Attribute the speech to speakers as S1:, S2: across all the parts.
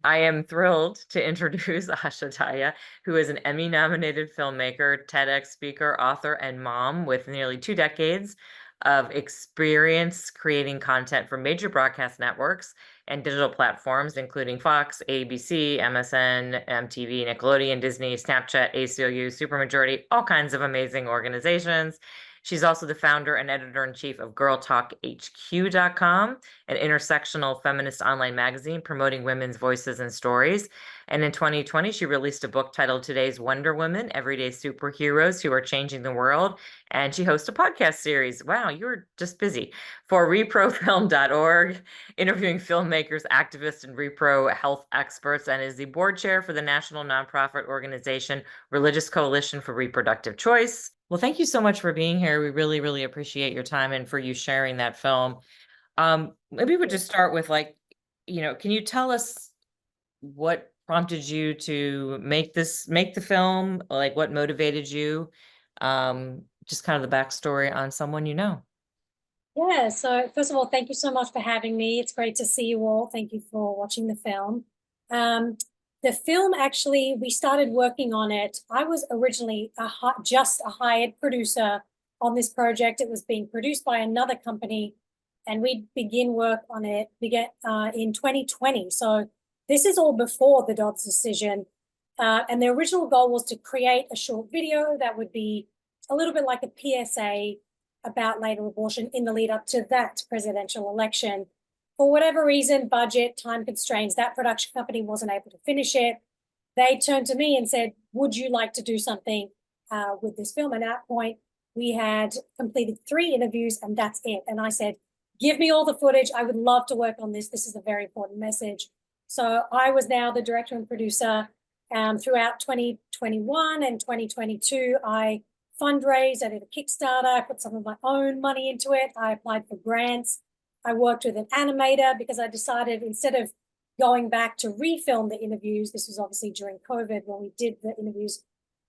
S1: I am thrilled to introduce Asha Dahya, who is an Emmy-nominated filmmaker, TEDx speaker, author, and mom with nearly 2 decades of experience creating content for major broadcast networks and digital platforms, including Fox, ABC, MSN, MTV, Nickelodeon, Disney, Snapchat, ACLU, Supermajority, all kinds of amazing organizations. She's also the founder and editor-in-chief of girltalkhq.com, an intersectional feminist online magazine promoting women's voices and stories. And in 2020, she released a book titled Today's Wonder Women, Everyday Superheroes Who Are Changing the World. And she hosts a podcast series. Wow, you're just busy. For reprofilm.org, interviewing filmmakers, activists, and repro health experts, and is the board chair for the national nonprofit organization Religious Coalition for Reproductive Choice. Well, thank you so much for being here. We really, really appreciate your time and for you sharing that film. Maybe we just start with can you tell us what prompted you to make the film? Like what motivated you? Just kind of the backstory on someone you know.
S2: Yeah, so first of all, thank you so much for having me. It's great to see you all. Thank you for watching the film. The film, actually, we started working on it. I was originally just a hired producer on this project. It was being produced by another company, and we begin work on it in 2020. So this is all before the Dobbs decision. And the original goal was to create a short video that would be a little bit like a PSA about later abortion in the lead up to that presidential election. For whatever reason, budget, time constraints, that production company wasn't able to finish it. They turned to me and said, would you like to do something with this film? And at that point, we had completed 3 interviews and that's it. And I said, give me all the footage. I would love to work on this. This is a very important message. So I was now the director and producer throughout 2021 and 2022. I fundraised, I did a Kickstarter, I put some of my own money into it. I applied for grants. I worked with an animator because I decided instead of going back to refilm the interviews, this was obviously during COVID when we did the interviews,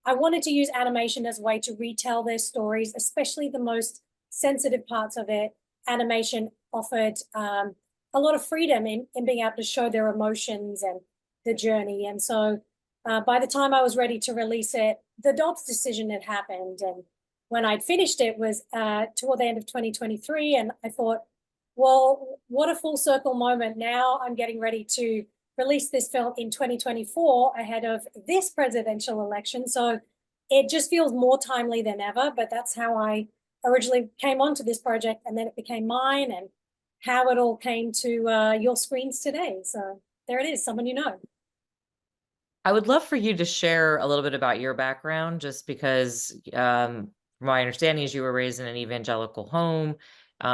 S2: I wanted to use animation as a way to retell their stories, especially the most sensitive parts of it. Animation offered a lot of freedom in being able to show their emotions and the journey. And so by the time I was ready to release it, the Dobbs decision had happened. And when I'd finished it was toward the end of 2023. And I thought, well, what a full circle moment. Now I'm getting ready to release this film in 2024 ahead of this presidential election. So it just feels more timely than ever. But that's how I originally came onto this project. And then it became mine and how it all came to your screens today. So there it is, someone you know.
S1: I would love for you to share a little bit about your background, just because from my understanding is you were raised in an evangelical home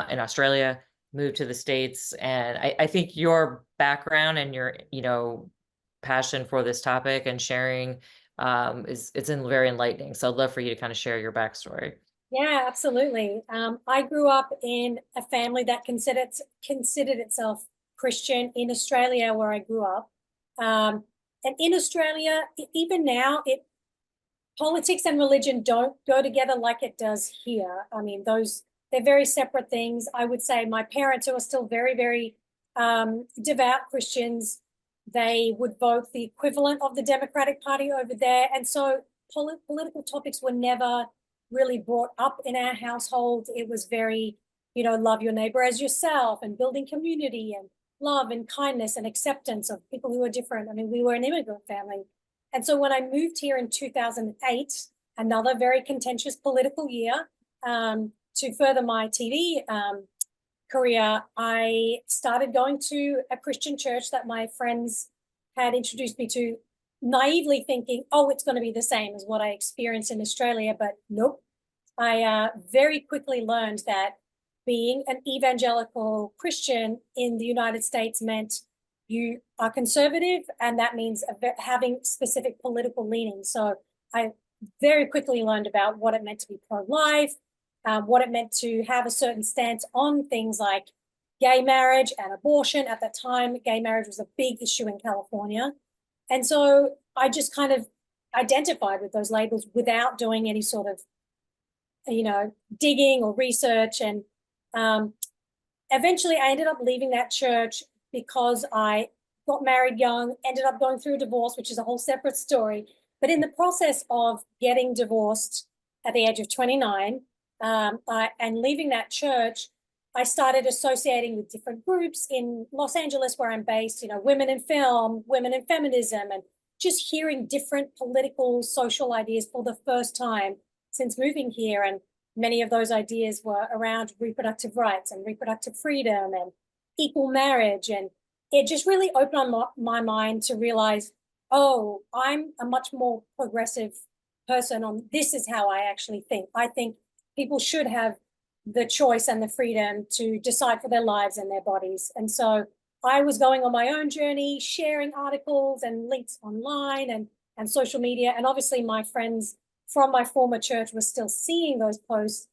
S1: in Australia, moved to the States, and I think your background and your passion for this topic and sharing it's very enlightening. So I'd love for you to kind of share your backstory.
S2: Yeah, absolutely. I grew up in a family that considered itself Christian in Australia, where I grew up. And in Australia, even now, politics and religion don't go together like it does here. I mean, they're very separate things. I would say my parents, who are still very, very devout Christians, they would vote the equivalent of the Democratic Party over there. And so political topics were never really brought up in our household. It was very, love your neighbor as yourself and building community and love and kindness and acceptance of people who are different. I mean, we were an immigrant family. And so when I moved here in 2008, another very contentious political year, to further my TV career, I started going to a Christian church that my friends had introduced me to, naively thinking, oh, it's going to be the same as what I experienced in Australia. But nope. I very quickly learned that being an evangelical Christian in the United States meant you are conservative, and that means having specific political leanings. So I very quickly learned about what it meant to be pro-life, what it meant to have a certain stance on things like gay marriage and abortion. At that time, gay marriage was a big issue in California. And so I just kind of identified with those labels without doing any sort of, digging or research. And eventually I ended up leaving that church because I got married young, ended up going through a divorce, which is a whole separate story. But in the process of getting divorced at the age of 29, and leaving that church, I started associating with different groups in Los Angeles, where I'm based, women in film, women in feminism, and just hearing different political, social ideas for the first time since moving here. And many of those ideas were around reproductive rights and reproductive freedom and equal marriage. And it just really opened my mind to realize, oh, I'm a much more progressive person on this is how I actually think. I think people should have the choice and the freedom to decide for their lives and their bodies. And so I was going on my own journey, sharing articles and links online and social media. And obviously my friends from my former church were still seeing those posts.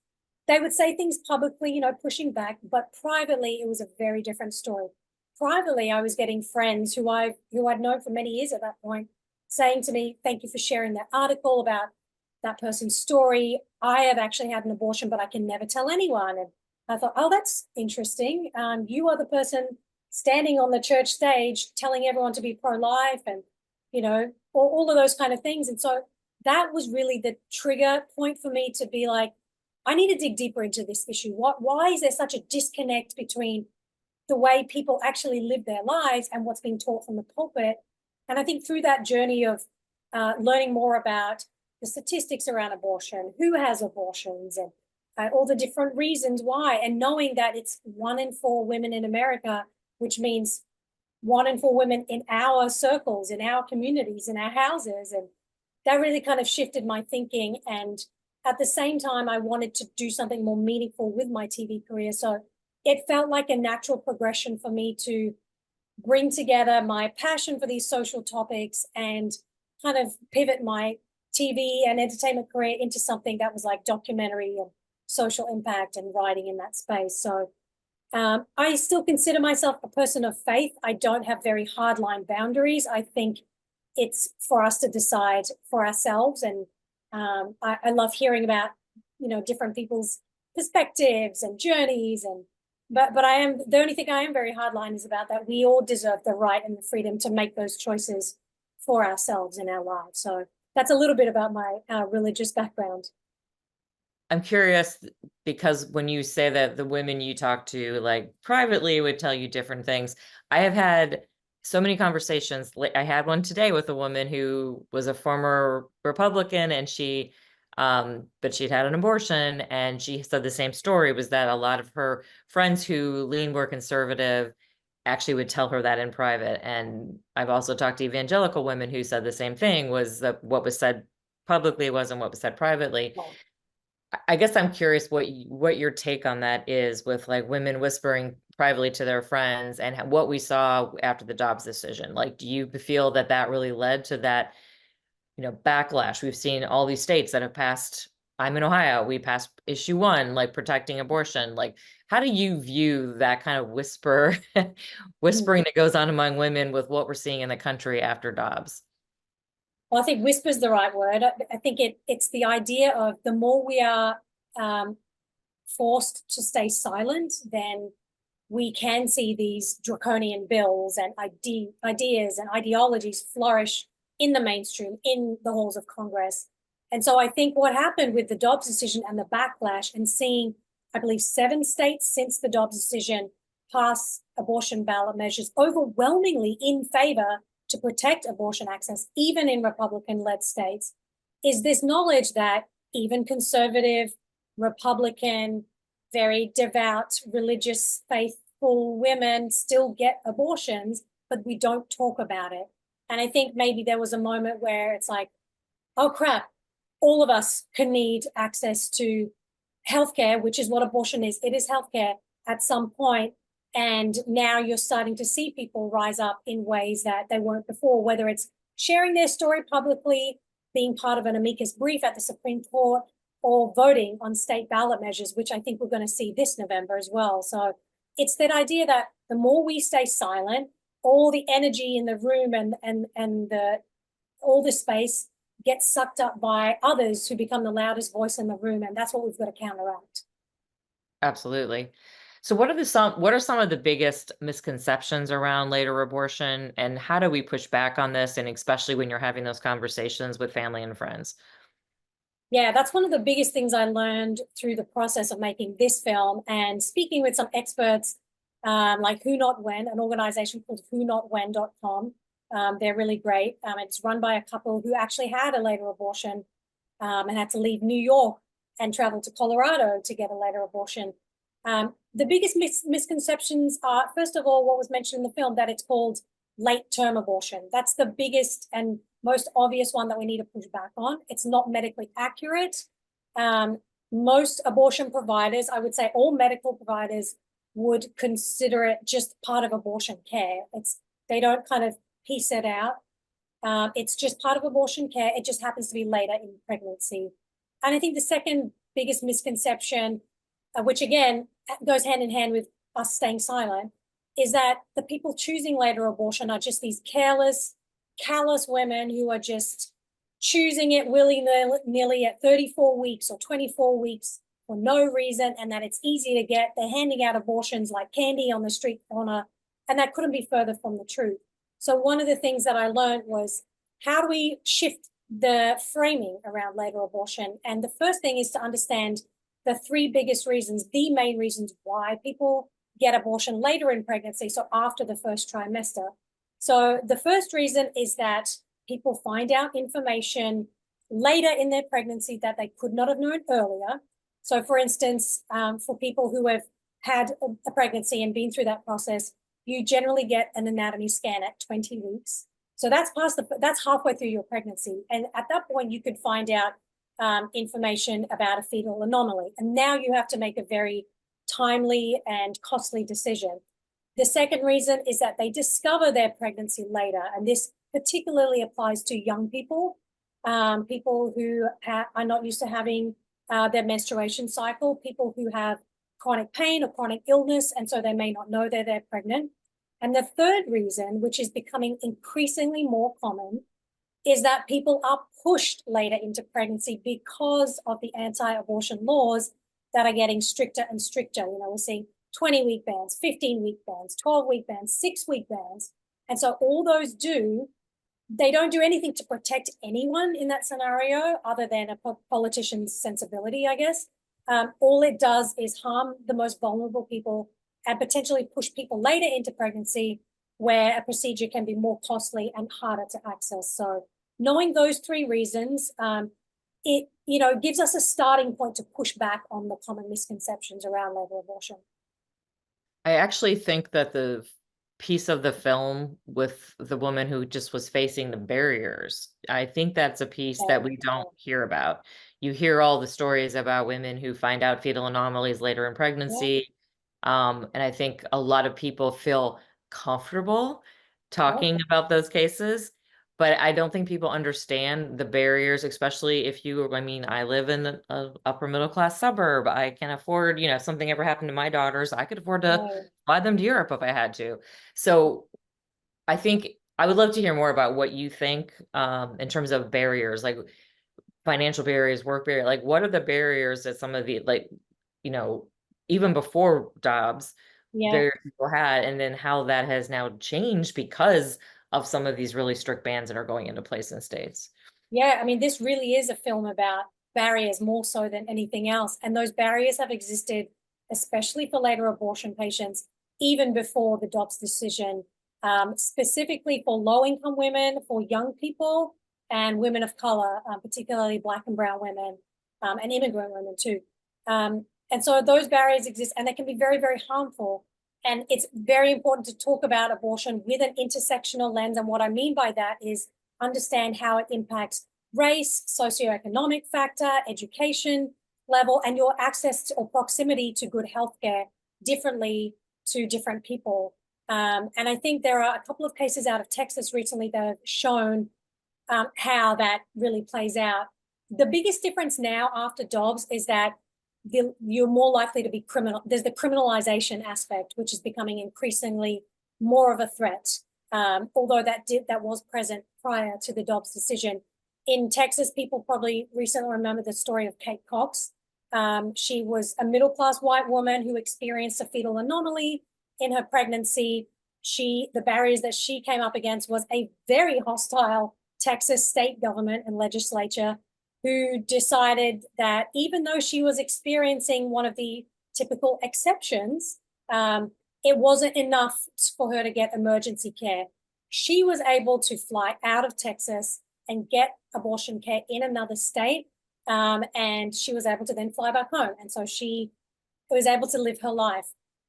S2: They would say things publicly, pushing back, but privately it was a very different story. Privately, I was getting friends who I'd known for many years at that point saying to me, thank you for sharing that article about that person's story. I have actually had an abortion, but I can never tell anyone. And I thought, oh, that's interesting. You are the person standing on the church stage telling everyone to be pro-life and, all of those kind of things. And so that was really the trigger point for me to be like, I need to dig deeper into this issue. Why is there such a disconnect between the way people actually live their lives and what's being taught from the pulpit? And I think through that journey of learning more about the statistics around abortion, who has abortions, and all the different reasons why, and knowing that it's 1 in 4 women in America, which means 1 in 4 women in our circles, in our communities, in our houses. And that really kind of shifted my thinking. And at the same time, I wanted to do something more meaningful with my TV career. So it felt like a natural progression for me to bring together my passion for these social topics and kind of pivot my TV and entertainment career into something that was like documentary and social impact and writing in that space. So I still consider myself a person of faith. I don't have very hardline boundaries. I think it's for us to decide for ourselves. And I love hearing about, different people's perspectives and journeys. But I am, the only thing I am very hardline is about that we all deserve the right and the freedom to make those choices for ourselves in our lives. So that's a little bit about my religious background.
S1: I'm curious because when you say that the women you talk to, like privately, would tell you different things. I have had so many conversations. I had one today with a woman who was a former Republican, and but she'd had an abortion, and she said the same story, was that a lot of her friends who lean more conservative actually would tell her that in private. And I've also talked to evangelical women who said the same thing, was that what was said publicly wasn't what was said privately. I guess I'm curious what your take on that is, with like women whispering privately to their friends, and what we saw after the Dobbs decision. Like, do you feel that that really led to that, backlash? We've seen all these states that have passed. I'm in Ohio. We passed issue 1, like protecting abortion. Like, how do you view that kind of whispering that goes on among women with what we're seeing in the country after Dobbs?
S2: Well, I think whisper is the right word. I think it's the idea of the more we are forced to stay silent, then we can see these draconian bills and ideas and ideologies flourish in the mainstream, in the halls of Congress. And so I think what happened with the Dobbs decision and the backlash, and seeing, I believe, 7 states since the Dobbs decision pass abortion ballot measures overwhelmingly in favor to protect abortion access, even in Republican-led states, is this knowledge that even conservative, Republican, very devout, religious, faithful women still get abortions, but we don't talk about it. And I think maybe there was a moment where it's like, oh crap, all of us can need access to healthcare, which is what abortion is. It is healthcare at some point. And now you're starting to see people rise up in ways that they weren't before, whether it's sharing their story publicly, being part of an amicus brief at the Supreme Court, or voting on state ballot measures, which I think we're going to see this November as well. So it's that idea that the more we stay silent, all the energy in the room and all the space gets sucked up by others who become the loudest voice in the room. And that's what we've got to counteract.
S1: Absolutely. So what are some of the biggest misconceptions around later abortion, and how do we push back on this, and especially when you're having those conversations with family and friends?
S2: Yeah, that's one of the biggest things I learned through the process of making this film and speaking with some experts, like Who Not When, an organization called whonotwhen.com. They're really great. It's run by a couple who actually had a later abortion, and had to leave New York and travel to Colorado to get a later abortion. The biggest misconceptions are, first of all, what was mentioned in the film, that it's called late term abortion. That's the biggest and most obvious one that we need to push back on. It's not medically accurate. Um, Most abortion providers, I would say all medical providers, would consider it just part of abortion care. They don't kind of piece it out. It's just part of abortion care. It just happens to be later in pregnancy. And I think the second biggest misconception, which again goes hand in hand with us staying silent, is that the people choosing later abortion are just these careless, callous women who are just choosing it willy-nilly at 34 weeks or 24 weeks for no reason, and that it's easy to get. They're handing out abortions like candy on the street corner, and that couldn't be further from the truth. So one of the things that I learned was, how do we shift the framing around later abortion? And the first thing is to understand the three biggest reasons, the main reasons why people get abortion later in pregnancy, so after the first trimester. So the first reason is that people find out information later in their pregnancy that they could not have known earlier. So for instance, for people who have had a pregnancy and been through that process, you generally get an anatomy scan at 20 weeks. So that's halfway through your pregnancy. And at that point, you could find out information about a fetal anomaly. And now you have to make a very timely and costly decision. The second reason is that they discover their pregnancy later. And this particularly applies to young people, people who are not used to having their menstruation cycle, people who have chronic pain or chronic illness, and so they may not know they're pregnant. And the third reason, which is becoming increasingly more common, is that people are pushed later into pregnancy because of the anti-abortion laws that are getting stricter and stricter. We're seeing 20-week bans, 15-week bans, 12-week bans, 6-week bans. And so all those they don't do anything to protect anyone in that scenario other than a politician's sensibility, I guess. All it does is harm the most vulnerable people and potentially push people later into pregnancy, where a procedure can be more costly and harder to access. So knowing those three reasons, it gives us a starting point to push back on the common misconceptions around later abortion.
S1: I actually think that the piece of the film with the woman who just was facing the barriers, I think that's a piece that we don't hear about. You hear all the stories about women who find out fetal anomalies later in pregnancy. And I think a lot of people feel comfortable talking about those cases, but I don't think people understand the barriers, especially if I live in an upper middle class suburb. I can afford, if something ever happened to my daughters, I could afford to fly them to Europe if I had to. So I think I would love to hear more about what you think in terms of barriers, like financial barriers, work barrier. Like, what are the barriers that some of the, even before Dobbs, various people had, and then how that has now changed because of some of these really strict bans that are going into place in states.
S2: Yeah, I mean, this really is a film about barriers more so than anything else. And those barriers have existed, especially for later abortion patients, even before the Dobbs decision, specifically for low-income women, for young people, and women of color, particularly Black and brown women, and immigrant women too. And so those barriers exist, and they can be very, very harmful. And it's very important to talk about abortion with an intersectional lens. And what I mean by that is understand how it impacts race, socioeconomic factor, education level, and your access to, or proximity to good healthcare differently to different people. And I think there are a couple of cases out of Texas recently that have shown how that really plays out. The biggest difference now after Dobbs is that you're more likely to be criminal. There's the criminalization aspect, which is becoming increasingly more of a threat. Although that was present prior to the Dobbs decision. In Texas, people probably recently remember the story of Kate Cox, She was a middle-class white woman who experienced a fetal anomaly in her pregnancy. The barriers that she came up against was a very hostile Texas state government and legislature who decided that even though she was experiencing one of the typical exceptions, it wasn't enough for her to get emergency care. She was able to fly out of Texas and get abortion care in another state, and she was able to then fly back home. And so she was able to live her life.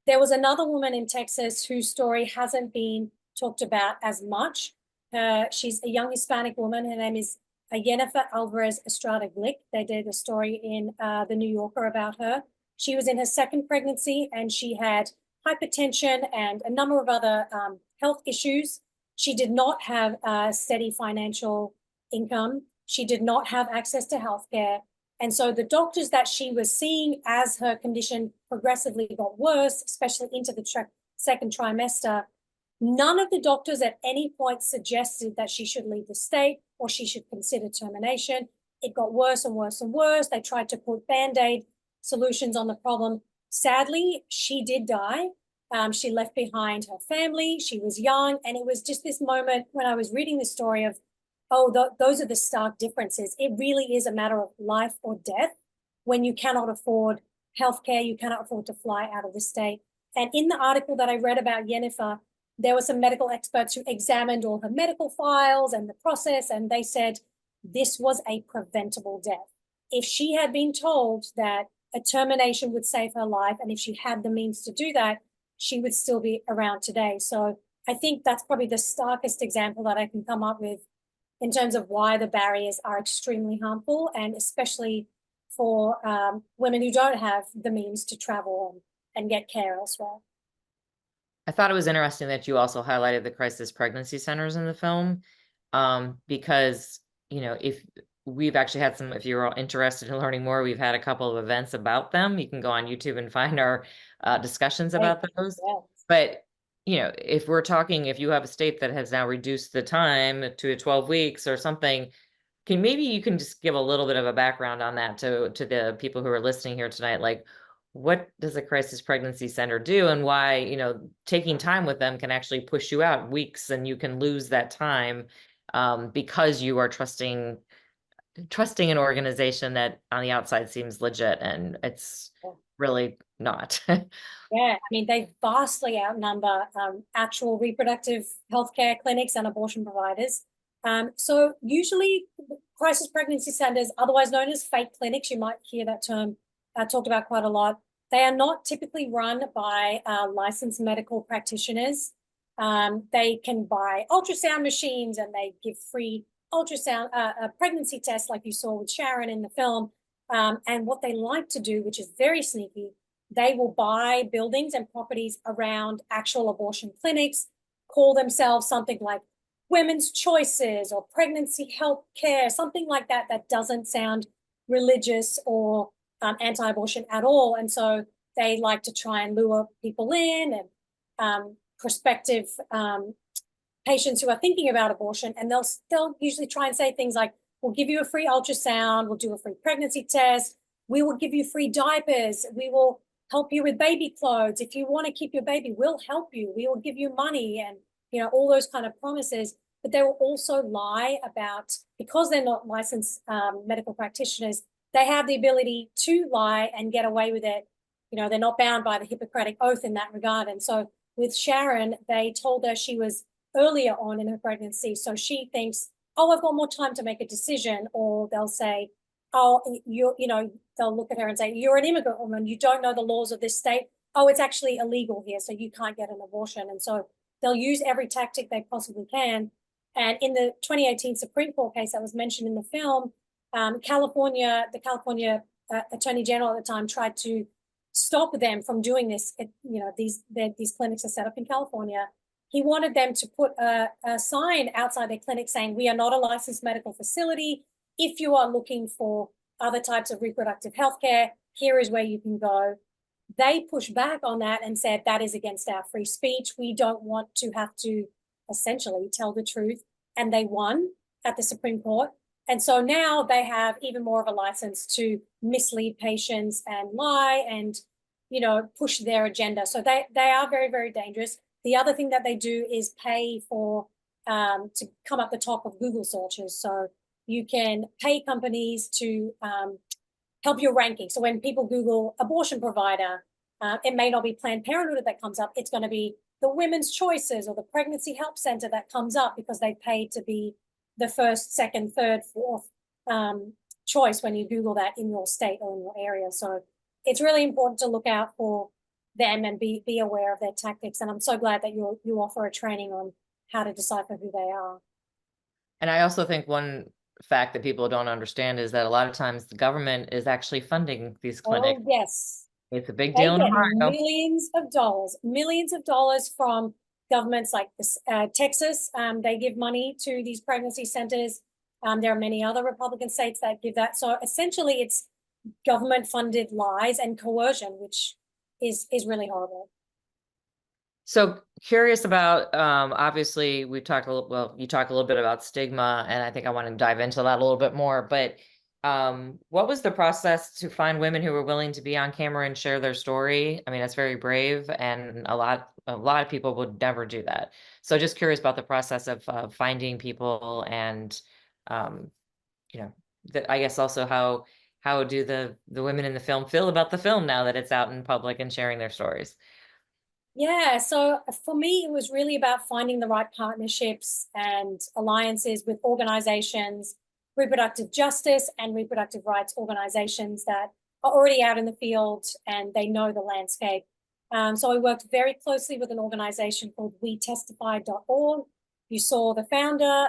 S2: There was another woman in Texas whose story hasn't been talked about as much. She's a young Hispanic woman. Her name is Jennifer Alvarez Estrada Glick. They did a story in the New Yorker about her. She was in her second pregnancy and she had hypertension and a number of other health issues. She did not have a steady financial income. She did not have access to healthcare. And so the doctors that she was seeing as her condition progressively got worse, especially into the second trimester, none of the doctors at any point suggested that she should leave the state or she should consider termination. It got worse and worse and worse. They tried to put Band-Aid solutions on the problem. Sadly, she did die. She left behind her family. She was young. And it was just this moment when I was reading the story of, oh, those are the stark differences. It really is a matter of life or death when you cannot afford healthcare, you cannot afford to fly out of the state. And in the article that I read about Jennifer, there were some medical experts who examined all her medical files and the process, and they said this was a preventable death. If she had been told that a termination would save her life, and if she had the means to do that, she would still be around today. So I think that's probably the starkest example that I can come up with in terms of why the barriers are extremely harmful, and especially for women who don't have the means to travel and get care elsewhere.
S1: I thought it was interesting that you also highlighted the crisis pregnancy centers in the film, because, you know, if we've actually had some, if you're all interested in learning more, we've had a couple of events about them. You can go on YouTube and find our discussions about those.
S2: Yes.
S1: But, you know, if we're talking, if you have a state that has now reduced the time to 12 weeks or something, maybe you can just give a little bit of a background on that to the people who are listening here tonight, like, what does a crisis pregnancy center do and why, you know, taking time with them can actually push you out weeks and you can lose that time because you are trusting an organization that on the outside seems legit and it's really not.
S2: Yeah, I mean, they vastly outnumber actual reproductive healthcare clinics and abortion providers. So usually crisis pregnancy centers, otherwise known as fake clinics, you might hear that term talked about quite a lot. They are not typically run by licensed medical practitioners. They can buy ultrasound machines and they give free ultrasound pregnancy tests like you saw with Sharon in the film. And what they like to do, which is very sneaky, they will buy buildings and properties around actual abortion clinics, call themselves something like Women's Choices or Pregnancy Health Care, something like that, that doesn't sound religious or anti-abortion at all. And so they like to try and lure people in and prospective patients who are thinking about abortion, and they'll usually try and say things like, we'll give you a free ultrasound, we'll do a free pregnancy test, we will give you free diapers, we will help you with baby clothes. If you want to keep your baby, we'll help you. We will give you money and, you know, all those kind of promises. But they will also lie about, because they're not licensed medical practitioners, they have the ability to lie and get away with it. You know, they're not bound by the Hippocratic Oath in that regard. And so with Sharon, they told her she was earlier on in her pregnancy. So she thinks, oh, I've got more time to make a decision. Or they'll say, oh, you know, they'll look at her and say, you're an immigrant woman, you don't know the laws of this state. Oh, it's actually illegal here, so you can't get an abortion. And so they'll use every tactic they possibly can. And in the 2018 Supreme Court case that was mentioned in the film, the California Attorney General at the time tried to stop them from doing this. You know, these clinics are set up in California. He wanted them to put a sign outside their clinic saying, we are not a licensed medical facility. If you are looking for other types of reproductive health care, here is where you can go. They pushed back on that and said that is against our free speech. We don't want to have to essentially tell the truth. And they won at the Supreme Court. And so now they have even more of a license to mislead patients and lie and, push their agenda. So they are very, very dangerous. The other thing that they do is pay for to come up the top of Google searches. So you can pay companies to help your ranking. So when people Google abortion provider, it may not be Planned Parenthood that comes up. It's going to be the Women's Choices or the Pregnancy Help Center that comes up because they pay to be the first, second, third, fourth choice when you Google that in your state or in your area. So it's really important to look out for them and be aware of their tactics. And I'm so glad that you offer a training on how to decipher who they are.
S1: And I also think one fact that people don't understand is that a lot of times the government is actually funding these clinics.
S2: Oh, yes.
S1: It's a big
S2: They
S1: deal in
S2: get
S1: Ohio.
S2: millions of dollars from governments like this, Texas. They give money to these pregnancy centers. There are many other Republican states that give that. So essentially, it's government-funded lies and coercion, which is really horrible.
S1: So curious about, obviously we talked a little, well, you talked a little bit about stigma, and I think I want to dive into that a little bit more, but what was the process to find women who were willing to be on camera and share their story? I mean, that's very brave, and a lot of people would never do that. So just curious about the process of finding people, and um, I guess also how do the women in the film feel about the film now that it's out in public and sharing their stories?
S2: Yeah, so for me, it was really about finding the right partnerships and alliances with organizations, reproductive justice and reproductive rights organizations that are already out in the field and they know the landscape. So I worked very closely with an organization called WeTestify.org. You saw the founder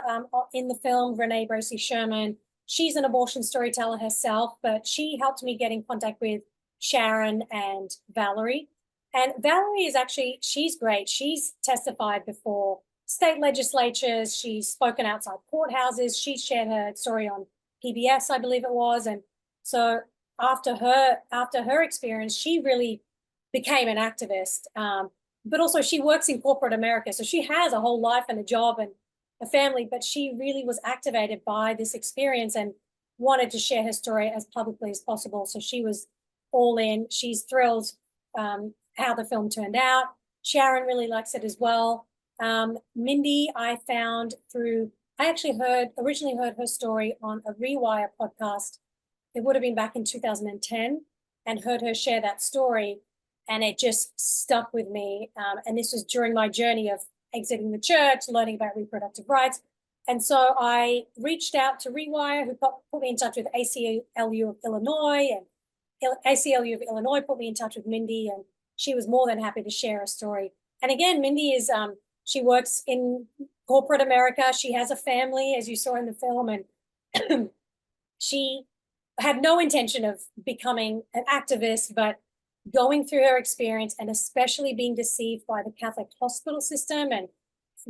S2: in the film, Renee Bracy Sherman. She's an abortion storyteller herself, but she helped me get in contact with Sharon and Valerie. And Valerie is actually, she's great. She's testified before state legislatures. She's spoken outside courthouses. She shared her story on PBS, I believe it was. And so after her experience, she really became an activist. But also she works in corporate America. So she has a whole life and a job and a family, but she really was activated by this experience and wanted to share her story as publicly as possible. So she was all in. She's thrilled how the film turned out. Sharon really likes it as well. Mindy, I found I actually originally heard her story on a Rewire podcast. It would have been back in 2010, and heard her share that story. And it just stuck with me. And this was during my journey of exiting the church, learning about reproductive rights. And so I reached out to Rewire, who put me in touch with ACLU of Illinois, and ACLU of Illinois put me in touch with Mindy, and she was more than happy to share a story. And again, Mindy is, she works in corporate America. She has a family, as you saw in the film, and she had no intention of becoming an activist, but going through her experience and especially being deceived by the Catholic hospital system and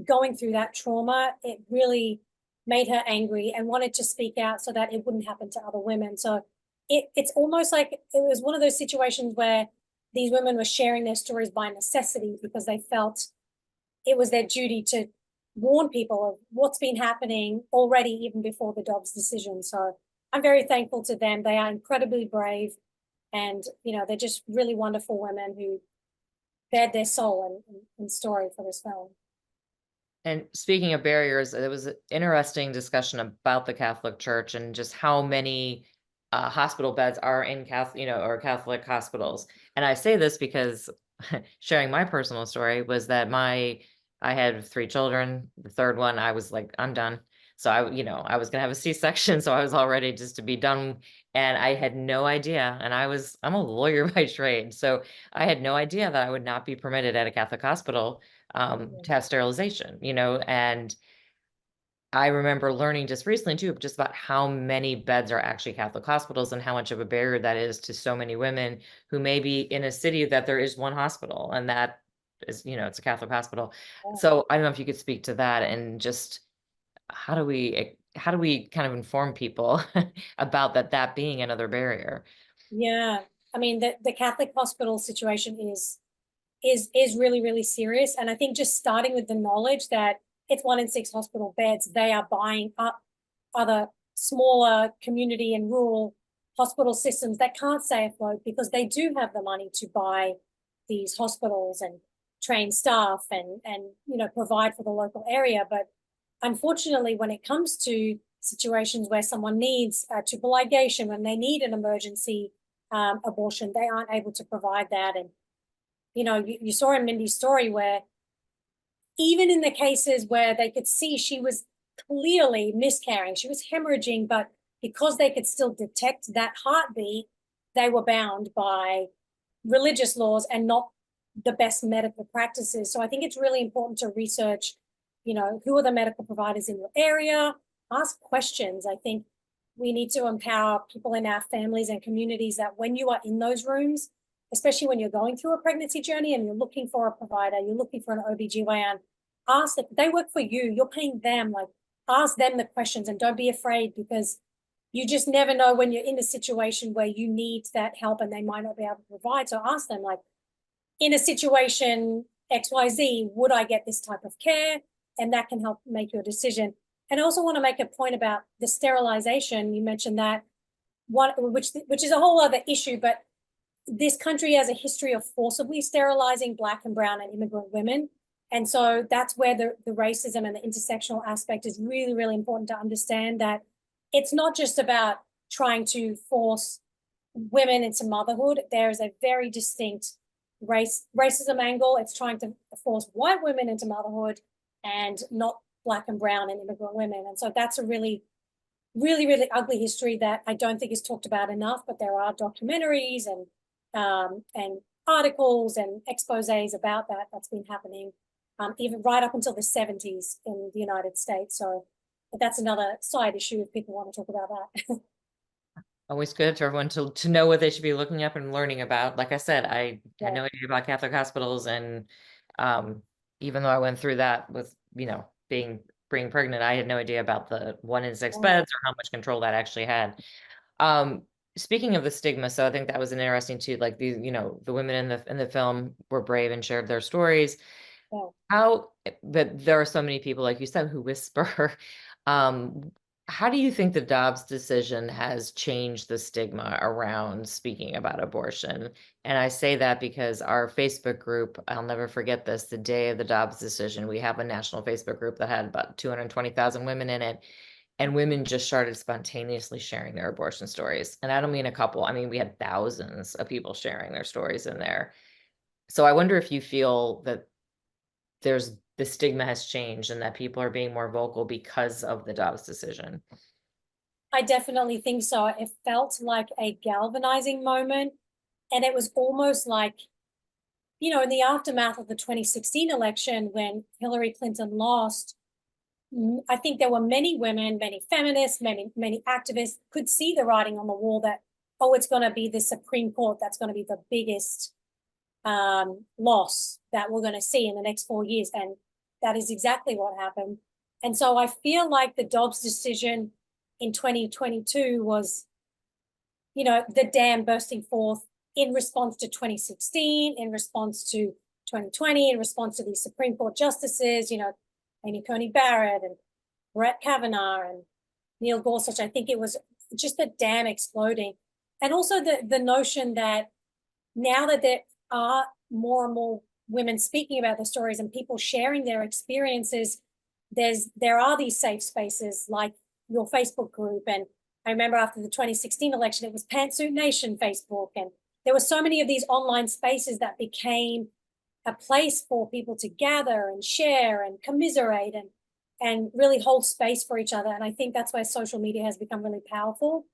S2: going through that trauma, it really made her angry and wanted to speak out so that it wouldn't happen to other women. So it's almost like it was one of those situations where these women were sharing their stories by necessity because they felt it was their duty to warn people of what's been happening already, even before the Dobbs decision. So I'm very thankful to them. They are incredibly brave, and they're just really wonderful women who bared their soul and story for this film.
S1: And speaking of barriers, there was an interesting discussion about the Catholic Church and just how many hospital beds are in Catholic, or Catholic hospitals. And I say this because sharing my personal story was that I had 3 children. The third one, I was like, I'm done. So I was gonna have a C-section, so I was all ready just to be done. And I had no idea. And I'm a lawyer by trade, so I had no idea that I would not be permitted at a Catholic hospital to have sterilization, and I remember learning just recently too, just about how many beds are actually Catholic hospitals and how much of a barrier that is to so many women who may be in a city that there is one hospital, and that is, it's a Catholic hospital.
S2: Yeah.
S1: So I don't know if you could speak to that, and just how do we kind of inform people about that being another barrier?
S2: Yeah. I mean, the Catholic hospital situation is really, really serious. And I think just starting with the knowledge that it's 1 in 6 hospital beds, they are buying up other smaller community and rural hospital systems that can't stay afloat because they do have the money to buy these hospitals and train staff and provide for the local area. But unfortunately, when it comes to situations where someone needs triple ligation, when they need an emergency abortion, they aren't able to provide that. And you saw in Mindy's story where even in the cases where they could see she was clearly miscarrying, she was hemorrhaging, but because they could still detect that heartbeat, they were bound by religious laws and not the best medical practices. So I think it's really important to research, who are the medical providers in your area, ask questions. I think we need to empower people in our families and communities that when you are in those rooms, especially when you're going through a pregnancy journey and you're looking for a provider, you're looking for an OBGYN, ask them, they work for you, you're paying them, like ask them the questions and don't be afraid, because you just never know when you're in a situation where you need that help and they might not be able to provide. So ask them, like, in a situation XYZ, would I get this type of care? And that can help make your decision. And I also want to make a point about the sterilization. You mentioned that one, which is a whole other issue, but this country has a history of forcibly sterilizing Black and brown and immigrant women. And so that's where the racism and the intersectional aspect is really, really important to understand, that it's not just about trying to force women into motherhood. There is a very distinct racism angle. It's trying to force white women into motherhood and not Black and brown and immigrant women. And so that's a really, really, really ugly history that I don't think is talked about enough, but there are documentaries and articles and exposés about that's been happening, even right up until the 70s in the United States. So that's another side issue if people want to talk about that.
S1: Always good for everyone to know what they should be looking up and learning about. Like I said, I had no idea about Catholic hospitals, and even though I went through that with being pregnant, I had no idea about the 1 in 6 beds or how much control that actually had. Speaking of the stigma, so I think that was an interesting too. Like these, the women in the film were brave and shared their stories. But there are so many people, like you said, who whisper. How do you think the Dobbs decision has changed the stigma around speaking about abortion? And I say that because our Facebook group, I'll never forget this, the day of the Dobbs decision, we have a national Facebook group that had about 220,000 women in it. And women just started spontaneously sharing their abortion stories. And I don't mean a couple, I mean, we had thousands of people sharing their stories in there. So I wonder if you feel that the stigma has changed and that people are being more vocal because of the Dobbs decision.
S2: I definitely think so. It felt like a galvanizing moment. And it was almost like, in the aftermath of the 2016 election, when Hillary Clinton lost, I think there were many women, many feminists, many activists could see the writing on the wall that, oh, it's going to be the Supreme Court that's going to be the biggest loss that we're going to see in the next 4 years. And that is exactly what happened. And so I feel like the Dobbs decision in 2022 was, the dam bursting forth in response to 2016, in response to 2020, in response to these Supreme Court justices, Amy Coney Barrett and Brett Kavanaugh and Neil Gorsuch. I think it was just the dam exploding. And also the notion that now that there are more and more women speaking about their stories and people sharing their experiences, there are these safe spaces like your Facebook group. And I remember after the 2016 election, it was Pantsuit Nation Facebook. And there were so many of these online spaces that became a place for people to gather and share and commiserate and really hold space for each other. And I think that's where social media has become really powerful.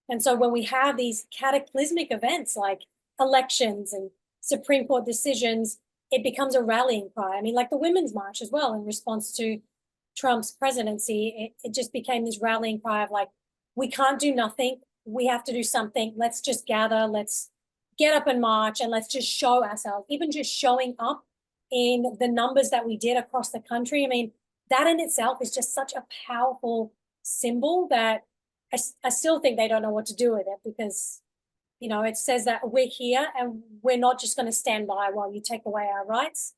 S2: And so when we have these cataclysmic events like elections and Supreme Court decisions, it becomes a rallying cry. I mean, like the Women's March as well, in response to Trump's presidency, it just became this rallying cry of like, we can't do nothing. We have to do something. Let's just gather. Let's get up and march and let's just show ourselves. Even just showing up in the numbers that we did across the country. I mean, that in itself is just such a powerful symbol that I still think they don't know what to do with it, because it says that we're here and we're not just going to stand by while you take away our rights.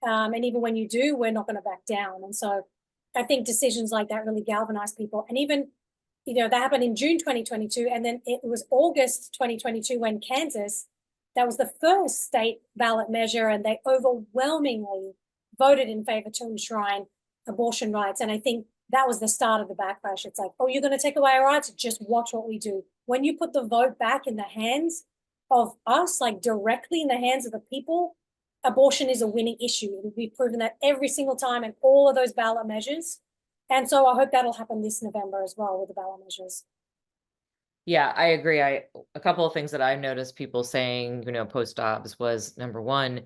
S2: And even when you do, we're not going to back down. And so I think decisions like that really galvanize people. And even that happened in June 2022. And then it was August 2022 when Kansas, that was the first state ballot measure, and they overwhelmingly voted in favor to enshrine abortion rights. And I think that was the start of the backlash. It's like, oh, you're going to take away our rights? Just watch what we do. When you put the vote back in the hands of us, like directly in the hands of the people, abortion is a winning issue. It'll be proven that every single time in all of those ballot measures. And so I hope that'll happen this November as well with the ballot measures.
S1: Yeah, I agree. A couple of things that I've noticed people saying, post Dobbs was number one,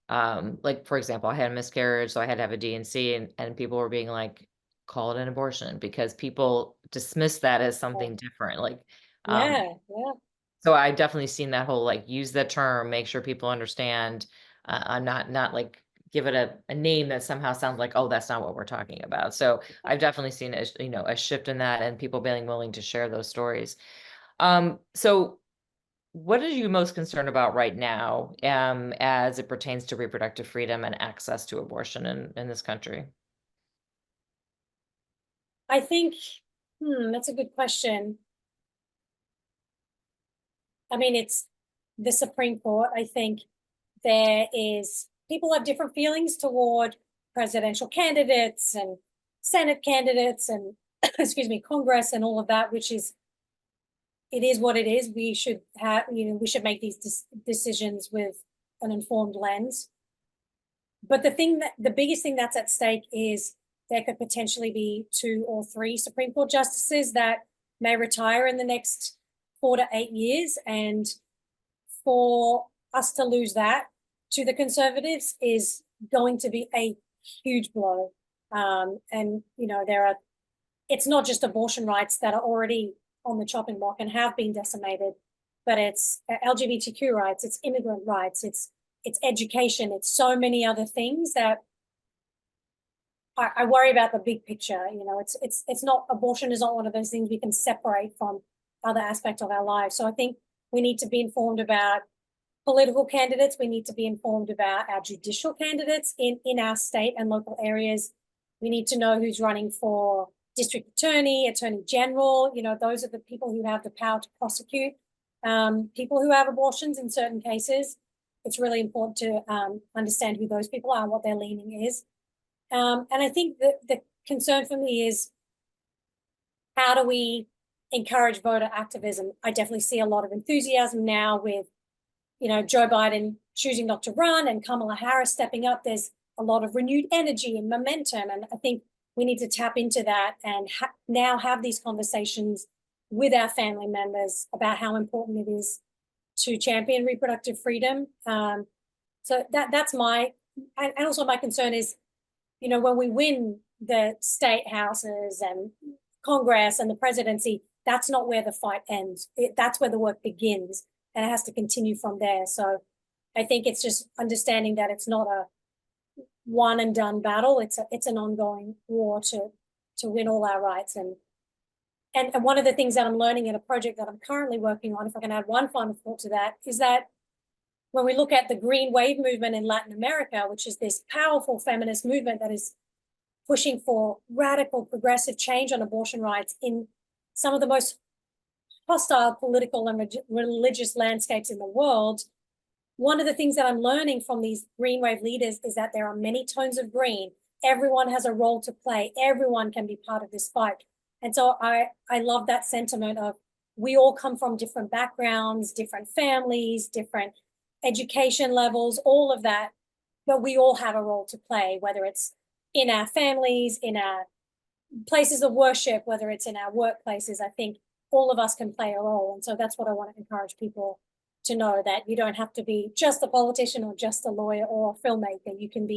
S1: like for example, I had a miscarriage, so I had to have a D&C, and people were being like, call it an abortion because people dismiss that as something different. Like, um,
S2: Yeah, yeah.
S1: so I definitely seen that whole like use the term, make sure people understand, not like give it a name that somehow sounds like, oh, that's not what we're talking about. So I've definitely seen a shift in that and people being willing to share those stories. So what are you most concerned about right now, as it pertains to reproductive freedom and access to abortion in this country?
S2: I think, that's a good question. I mean, it's the Supreme Court. I think people have different feelings toward presidential candidates and Senate candidates and, excuse me, Congress and all of that, it is what it is. We should make these decisions with an informed lens. But the biggest thing that's at stake is there could potentially be 2 or 3 Supreme Court justices that may retire in the next 4 to 8 years. And for us to lose that to the conservatives is going to be a huge blow. And, it's not just abortion rights that are already on the chopping block and have been decimated, but it's LGBTQ rights, it's immigrant rights, it's education, it's so many other things that I worry about the big picture. It's not, abortion is not one of those things we can separate from other aspects of our lives. So I think we need to be informed about political candidates. We need to be informed about our judicial candidates in our state and local areas. We need to know who's running for district attorney, attorney general. Those are the people who have the power to prosecute people who have abortions in certain cases. It's really important to understand who those people are and what their leaning is. And I think the concern for me is, how do we encourage voter activism? I definitely see a lot of enthusiasm now with, Joe Biden choosing not to run and Kamala Harris stepping up. There's a lot of renewed energy and momentum. And I think we need to tap into that and now have these conversations with our family members about how important it is to champion reproductive freedom. So that's and also my concern is, when we win the state houses and Congress and the presidency, that's not where the fight ends. That's where the work begins, and it has to continue from there. So I think it's just understanding that it's not a one and done battle. It's an ongoing war to win all our rights. And one of the things that I'm learning in a project that I'm currently working on, if I can add one final thought to that, is that when we look at the Green Wave movement in Latin America, which is this powerful feminist movement that is pushing for radical progressive change on abortion rights in some of the most hostile political and religious landscapes in the world, one of the things that I'm learning from these Green Wave leaders is that there are many tones of green. Everyone has a role to play. Everyone can be part of this fight. And so I love that sentiment of, we all come from different backgrounds, different families, different education levels, all of that, but we all have a role to play, whether it's in our families, in our places of worship, whether it's in our workplaces. I think all of us can play a role. And so that's what I want to encourage people to know, that you don't have to be just a politician or just a lawyer or a filmmaker. You can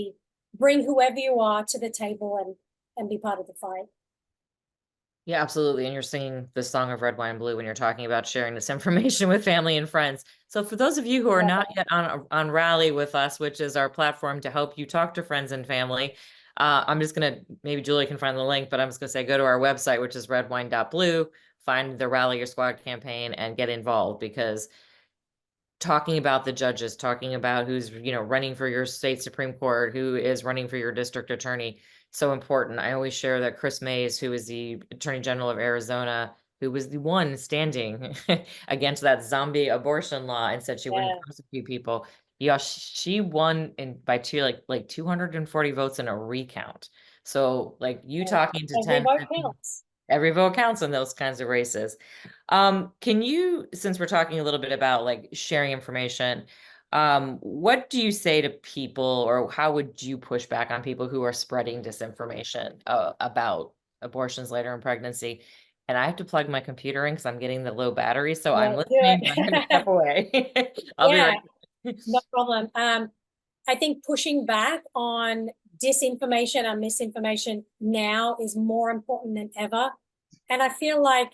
S2: bring whoever you are to the table and be part of the fight.
S1: Yeah, absolutely. And you're singing the song of Red, Wine, and Blue when you're talking about sharing this information with family and friends. So for those of you who are not yet on Rally with us, which is our platform to help you talk to friends and family, I'm just going to, maybe Julie can find the link, but I'm just going to say, go to our website, which is redwine.blue, find the Rally Your Squad campaign and get involved, because talking about the judges, talking about who's, running for your state Supreme Court, who is running for your district attorney, so important. I always share that Chris Mays, who is the Attorney General of Arizona, who was the one standing against that zombie abortion law and said she wouldn't
S2: Yeah.
S1: prosecute people. Yeah, she won in by two like 240 votes in a recount. So like you
S2: Yeah.
S1: talking to
S2: Every
S1: 10,
S2: vote
S1: 15,
S2: counts.
S1: every vote counts in those kinds of races. Can you, since we're talking a little bit about like sharing information, what do you say to people, or how would you push back on people who are spreading disinformation about abortions later in pregnancy? And I have to plug my computer in because I'm getting the low battery, so I'm
S2: Yeah, do
S1: listening, but I'm going to step
S2: it.
S1: away. I'll be
S2: Yeah,
S1: right back.
S2: no problem. I think pushing back on disinformation and misinformation now is more important than ever. And I feel like,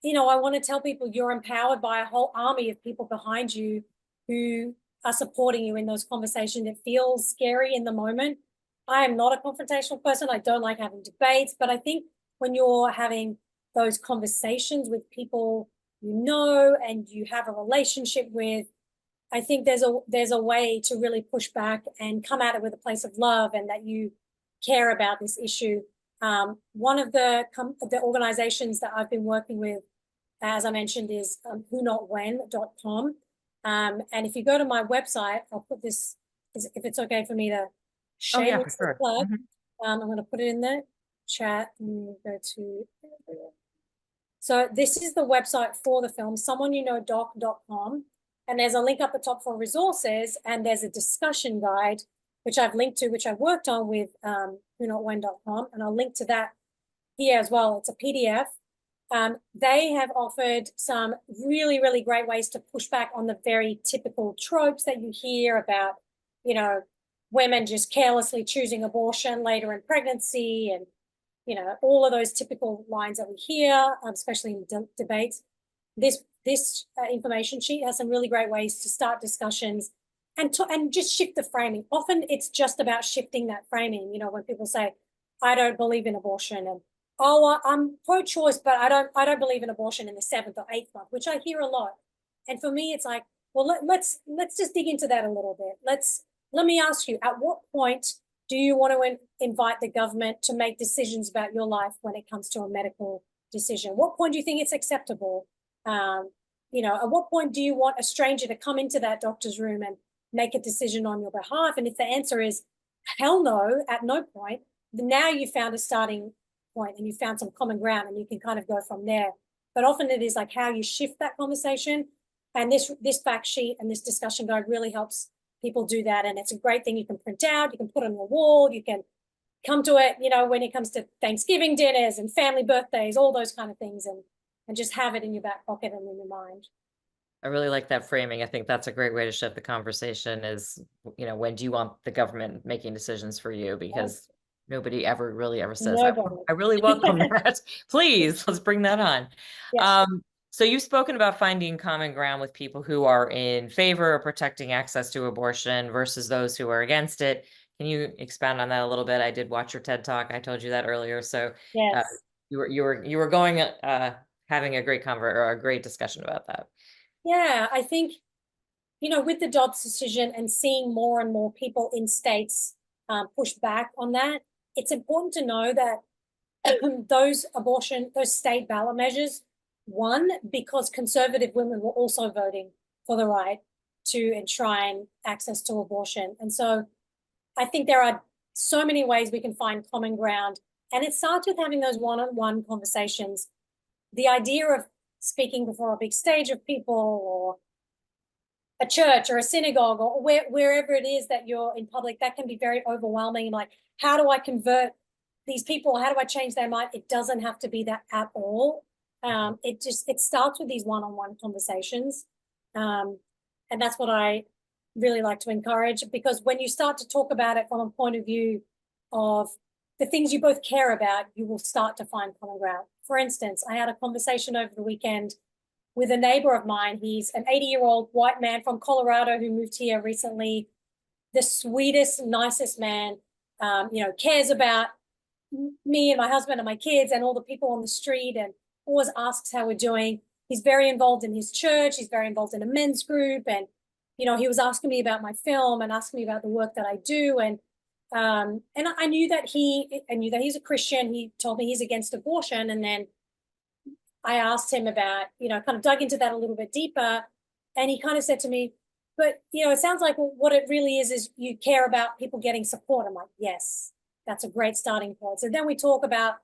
S2: I want to tell people you're empowered by a whole army of people behind you who are supporting you in those conversations. It feels scary in the moment. I am not a confrontational person. I don't like having debates, but I think when you're having those conversations with people and you have a relationship with, I think there's a way to really push back and come at it with a place of love and that you care about this issue. One of the organizations that I've been working with, as I mentioned, is whonotwhen.com. And if you go to my website, I'll put this, if it's okay for me to
S1: Oh yeah, for
S2: shamelessly
S1: sure.
S2: plug.
S1: Mhm.
S2: I'm going to put it in the chat and go to. So this is the website for the film, someoneyouKnowDoc.com. And there's a link up the top for resources, and there's a discussion guide, which I've linked to, which I worked on with whonotwhen.com. And I'll link to that here as well. It's a PDF. They have offered some really, really great ways to push back on the very typical tropes that you hear about, women just carelessly choosing abortion later in pregnancy and, all of those typical lines that we hear, especially in debates. This information sheet has some really great ways to start discussions and just shift the framing. Often it's just about shifting that framing. When people say, "I don't believe in abortion," and "Oh, I'm pro-choice, but I don't believe in abortion in the 7th or 8th month," which I hear a lot. And for me, it's like, well, let's just dig into that a little bit. Let me ask you, at what point do you want to invite the government to make decisions about your life when it comes to a medical decision? What point do you think it's acceptable? Um, at what point do you want a stranger to come into that doctor's room and make a decision on your behalf? And if the answer is hell no, at no point, then now you found a starting point and you found some common ground and you can kind of go from there. But often it is like how you shift that conversation. And this fact sheet and this discussion guide really helps people do that. And it's a great thing you can print out, you can put on your wall, you can come to it, when it comes to Thanksgiving dinners and family birthdays, all those kind of things, and just have it in your back pocket and in your mind.
S1: I really like that framing. I think that's a great way to shift the conversation is, when do you want the government making decisions for you? Because nobody ever really ever says,
S2: Nobody.
S1: I really welcome that. Please, let's bring that on.
S2: Yes.
S1: So you've spoken about finding common ground with people who are in favor of protecting access to abortion versus those who are against it. Can you expound on that a little bit? I did watch your TED Talk. I told you that earlier. So
S2: Yes.
S1: you were going having a great or a great discussion about that.
S2: Yeah, I think, with the Dobbs decision and seeing more and more people in states push back on that, it's important to know that those state ballot measures won because conservative women were also voting for the right to enshrine access to abortion. And so I think there are so many ways we can find common ground. And it starts with having those one-on-one conversations. The idea of speaking before a big stage of people or a church or a synagogue or wherever it is that you're in public, that can be very overwhelming. Like, how do I convert these people? How do I change their mind? It doesn't have to be that at all. It starts with these one-on-one conversations. And that's what I really like to encourage, because when you start to talk about it from a point of view of the things you both care about, you will start to find common ground. For instance, I had a conversation over the weekend with a neighbor of mine. He's an 80-year-old white man from Colorado who moved here recently. The sweetest, nicest man, cares about me and my husband and my kids and all the people on the street and always asks how we're doing. He's very involved in his church. He's very involved in a men's group. And, he was asking me about my film and asking me about the work that I do. And I knew that he's a Christian. He told me he's against abortion. And then I asked him about, kind of dug into that a little bit deeper. And he kind of said to me, but, it sounds like what it really is you care about people getting support. I'm like, yes, that's a great starting point. So then we talk about,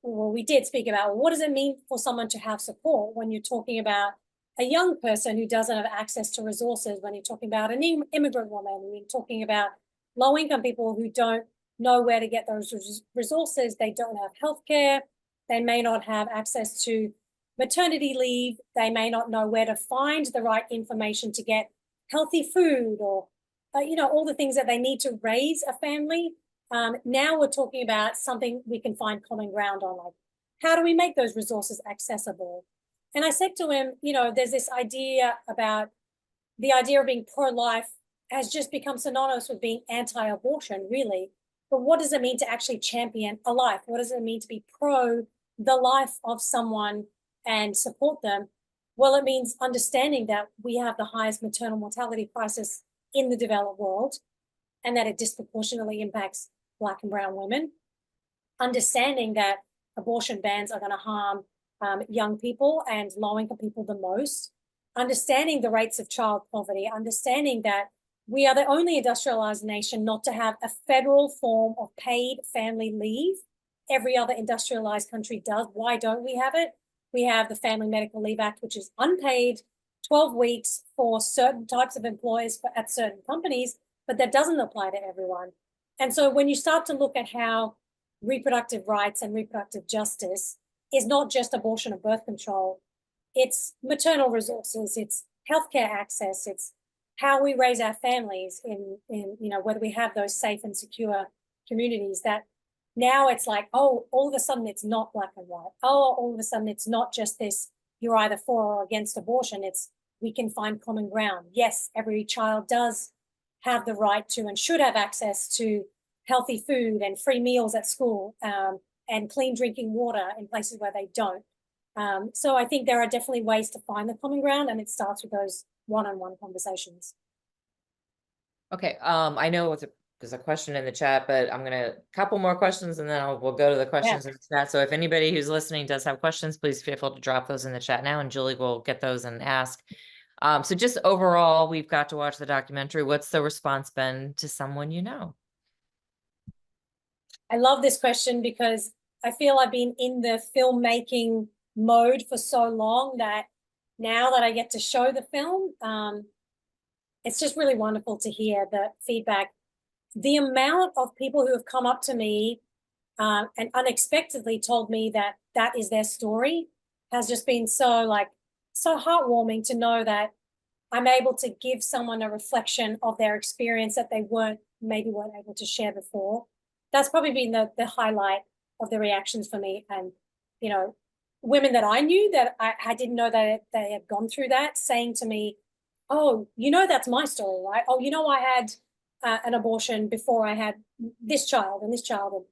S2: well, we did speak about, well, what does it mean for someone to have support when you're talking about a young person who doesn't have access to resources, when you're talking about an immigrant woman, when you're talking about low income people who don't know where to get those resources, they don't have healthcare, they may not have access to maternity leave, they may not know where to find the right information to get healthy food or, all the things that they need to raise a family. Now we're talking about something we can find common ground on, like how do we make those resources accessible? And I said to him, there's this idea about the idea of being pro-life has just become synonymous with being anti-abortion, really. But what does it mean to actually champion a life? What does it mean to be pro the life of someone and support them? Well, it means understanding that we have the highest maternal mortality crisis in the developed world and that it disproportionately impacts Black and brown women. Understanding that abortion bans are going to harm young people and low-income people the most. Understanding the rates of child poverty, understanding that we are the only industrialized nation not to have a federal form of paid family leave. Every other industrialized country does. Why don't we have it? We have the Family Medical Leave Act, which is unpaid, 12 weeks for certain types of employers at certain companies, but that doesn't apply to everyone. And so when you start to look at how reproductive rights and reproductive justice is not just abortion or birth control, it's maternal resources, it's healthcare access, it's how we raise our families in whether we have those safe and secure communities, that now it's like, oh, all of a sudden it's not black and white. Oh, all of a sudden it's not just this, you're either for or against abortion. It's, we can find common ground. Yes, every child does have the right to and should have access to healthy food and free meals at school, and clean drinking water in places where they don't. So I think there are definitely ways to find the common ground, and it starts with those one-on-one conversations.
S1: Okay, I know there's a question in the chat, but I'm gonna couple more questions and then we'll go to the questions in the chat. So if anybody who's listening does have questions, please feel free to drop those in the chat now, and Julie will get those and ask. So just overall, we've got to watch the documentary. What's the response been to someone you know?
S2: I love this question because I feel I've been in the filmmaking mode for so long that now that I get to show the film, it's just really wonderful to hear the feedback. The amount of people who have come up to me and unexpectedly told me that that is their story has just been so heartwarming to know that I'm able to give someone a reflection of their experience that they maybe weren't able to share before. That's probably been the highlight of the reactions for me. And, women that I knew that I didn't know that they had gone through that, saying to me, oh, that's my story, right? Oh, I had an abortion before I had this child and this child. And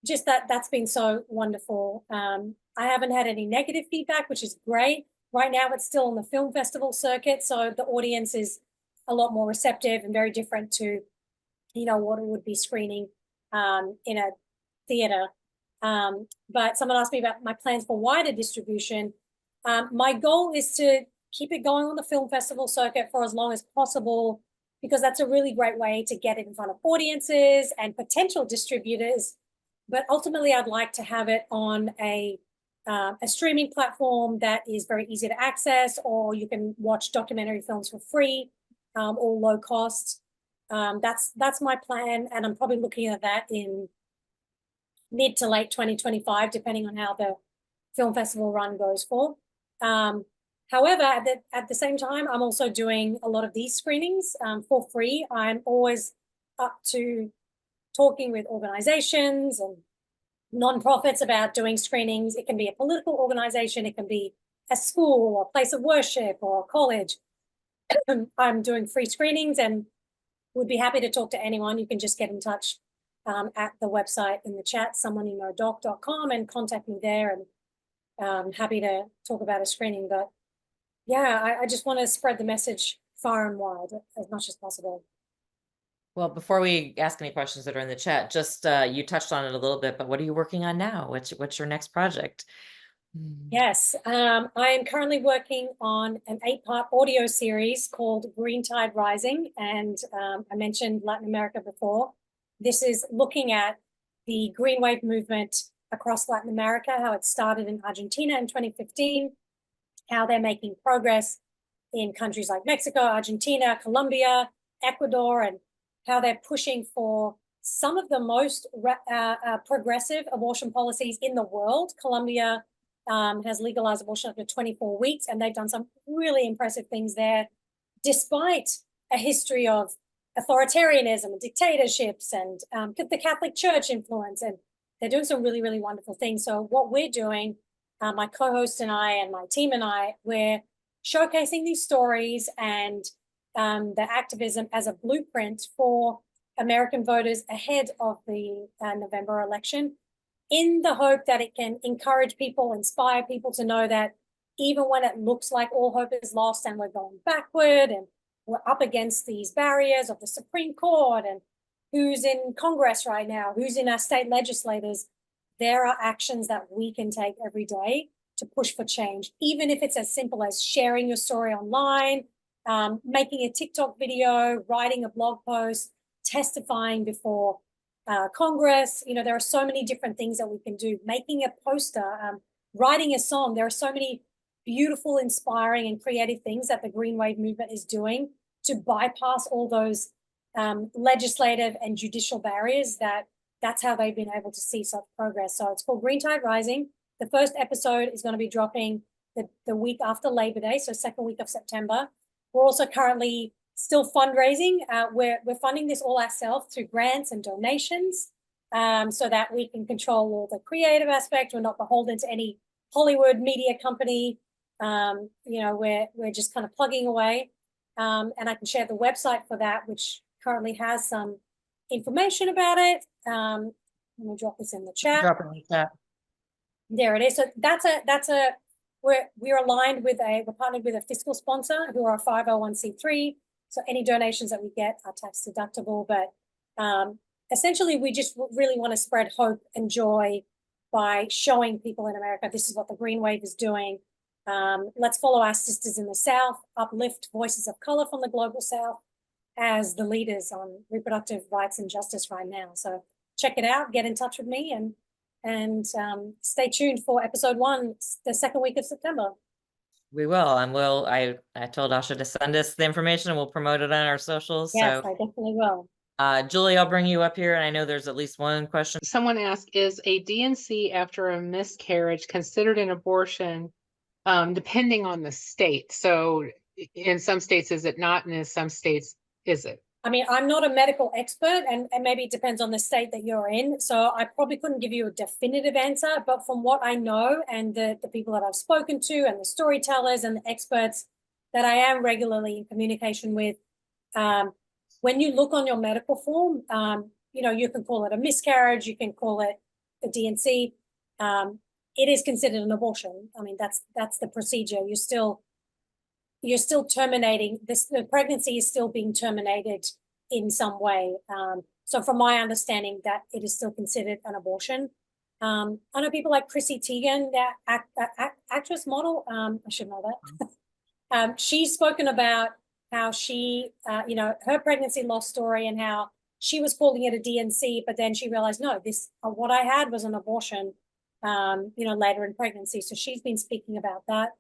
S2: just that's been so wonderful. I haven't had any negative feedback, which is great. Right now, it's still on the film festival circuit, so the audience is a lot more receptive and very different to, what it would be screening in a theater. But someone asked me about my plans for wider distribution. My goal is to keep it going on the film festival circuit for as long as possible, because that's a really great way to get it in front of audiences and potential distributors. But ultimately, I'd like to have it on a streaming platform that is very easy to access, or you can watch documentary films for free or low cost. That's my plan, and I'm probably looking at that in mid to late 2025, depending on how the film festival run goes for. However, at the same time, I'm also doing a lot of these screenings for free. I'm always up to talking with organizations and nonprofits about doing screenings. It can be a political organization, it can be a school or a place of worship or a college. I'm doing free screenings and would be happy to talk to anyone. You can just get in touch at the website in the chat, someoneyouKnowDoc.com, and contact me there, and happy to talk about a screening. But yeah, I just want to spread the message far and wide as much as possible.
S1: Well, before we ask any questions that are in the chat, just you touched on it a little bit, but what are you working on now? What's your next project?
S2: Yes, I am currently working on an 8-part audio series called Green Tide Rising, and I mentioned Latin America before. This is looking at the green wave movement across Latin America, how it started in Argentina in 2015, how they're making progress in countries like Mexico, Argentina, Colombia, Ecuador, and how they're pushing for some of the most progressive abortion policies in the world. Colombia has legalized abortion up to 24 weeks, and they've done some really impressive things there, despite a history of authoritarianism and dictatorships and the Catholic Church influence. And they're doing some really, really wonderful things. So what we're doing, my co-host and I and my team and I, we're showcasing these stories and the activism as a blueprint for American voters ahead of the November election, in the hope that it can encourage people, inspire people to know that even when it looks like all hope is lost and we're going backward and we're up against these barriers of the Supreme Court and who's in Congress right now, who's in our state legislators, there are actions that we can take every day to push for change, even if it's as simple as sharing your story online, making a TikTok video, writing a blog post, testifying before Congress. You know, there are so many different things that we can do. Making a poster, writing a song. There are so many beautiful, inspiring, and creative things that the Green Wave movement is doing to bypass all those legislative and judicial barriers. That's how they've been able to see such progress. So it's called Green Tide Rising. The first episode is going to be dropping the week after Labor Day, so second week of September. We're also currently still fundraising. We're funding this all ourselves through grants and donations, so that we can control all the creative aspect. We're not beholden to any Hollywood media company. You know, we're just kind of plugging away. And I can share the website for that, which currently has some information about it. Let me drop this in the chat.
S1: Drop it in the chat.
S2: There it is. So we're aligned with we're partnered with a fiscal sponsor who are a 501c3. So any donations that we get are tax deductible. But essentially, we just really want to spread hope and joy by showing people in America this is what the Green Wave is doing. Let's follow our sisters in the South, uplift voices of color from the global South as the leaders on reproductive rights and justice right now. So check it out, get in touch with me, and stay tuned for episode 1, the second week of September.
S1: We will, and I told Asha to send us the information and we'll promote it on our socials.
S2: Yes,
S1: so
S2: I definitely will.
S1: Julie, I'll bring you up here, and I know there's at least one question.
S3: Someone asked, is a D&C after a miscarriage considered an abortion, depending on the state? So in some states, is it not? And in some states, is it?
S2: I mean, I'm not a medical expert, and maybe it depends on the state that you're in. So I probably couldn't give you a definitive answer, but from what I know and the people that I've spoken to and the storytellers and the experts that I am regularly in communication with, when you look on your medical form, you know, you can call it a miscarriage, you can call it a D&C. It is considered an abortion. I mean, that's the procedure. You're still terminating this. The pregnancy is still being terminated in some way. So from my understanding, that it is still considered an abortion. I know people like Chrissy Teigen, that actress model. I should know that. She's spoken about how she, you know, her pregnancy loss story and how she was calling it a D&C, but then she realized, no, this what I had was an abortion. You know, later in pregnancy. So she's been speaking about that.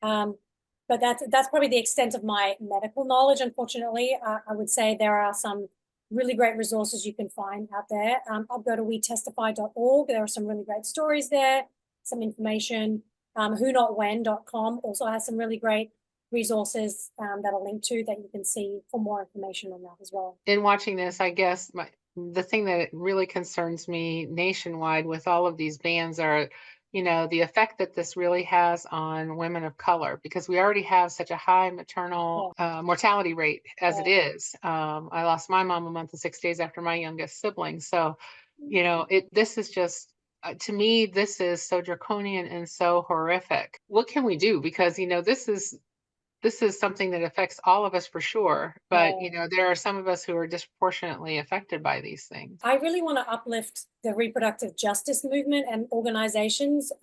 S2: But that's probably the extent of my medical knowledge. Unfortunately, I would say there are some really great resources you can find out there. I'll go to wetestify.org. There are some really great stories there, some information. whonotwhen.com also has some really great resources that I'll link to that you can see for more information on that as well.
S3: In watching this, I guess the thing that really concerns me nationwide with all of these bans are, you know, the effect that this really has on women of color, because we already have such a high maternal mortality rate as it is. I lost my mom a month and 6 days after my youngest sibling. So, you know, this is just, to me, this is so draconian and so horrific. What can we do? Because, you know, this is something that affects all of us for sure. But, you know, there are some of us who are disproportionately affected by these things.
S2: I really want to uplift the reproductive justice movement and organizations